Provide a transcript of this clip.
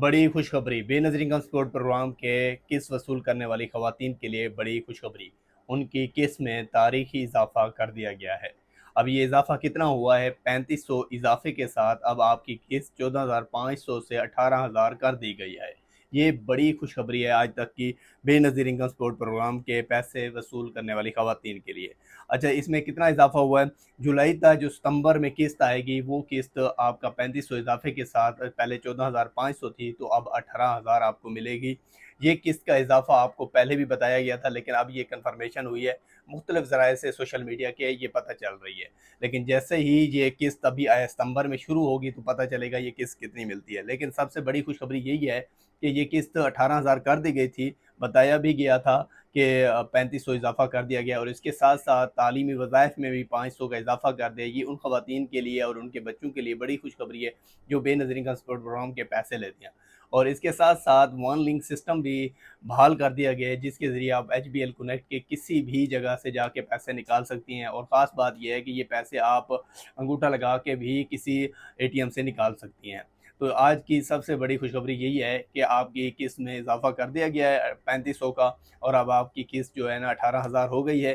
बड़ी खुशखबरी Benazir income support programme के किस्त वसूल करने वाली खवातीन के लिए बड़ी खुशखबरी। उनकी किस्त में तारीखी इजाफा कर दिया गया है। अब ये इजाफा कितना हुआ है? 3500 इजाफे के साथ अब आपकी किस्त 14,500 से 18,000 कर दी गई है। ये बड़ी खुशखबरी है आज तक की बेनज़ीर इनकम सपोर्ट प्रोग्राम के पैसे वसूल करने वाली खवातीन के लिए। अच्छा, इसमें कितना इजाफा हुआ है? जुलाई तक जो सितंबर में किस्त आएगी वो किस्त आपका 3500 इजाफे के साथ पहले 14,500 थी, तो अब 18,000 आपको मिलेगी। ये किस्त का इजाफा आपको पहले भी बताया गया था, लेकिन अब ये कन्फर्मेशन हुई है। मुख्तलिफ ज़राए से सोशल मीडिया के ये पता चल रही है। लेकिन जैसे ही ये किस्त अभी सितंबर में शुरू होगी तो पता चलेगा ये किस्त कितनी मिलती है। लेकिन सबसे बड़ी खुशखबरी यही है कि ये किस्त 18,000 कर दी गई थी। बताया भी गया था कि 3500 इजाफा कर दिया गया, और इसके साथ साथ तालीमी वज़ाइफ में भी 500 का इजाफा कर दिया। ये उन खवातीन के लिए और उनके बच्चों के लिए बड़ी खुशखबरी है जो बेनज़ीर इनकम सपोर्ट प्रोग्राम के पैसे लेते हैं। और इसके साथ साथ वन लिंक सिस्टम भी बहाल कर दिया गया है, जिसके ज़रिए आप HBL कनेक्ट के किसी भी जगह से जाके पैसे निकाल सकती हैं। और ख़ास बात यह है कि ये पैसे आप अंगूठा लगा के भी किसी ATM से निकाल सकती हैं। तो आज की सबसे बड़ी खुशखबरी यही है कि आपकी किस्त में इजाफा कर दिया गया है 3500 का, और अब आपकी किस्त जो है ना 18,000 हो गई है।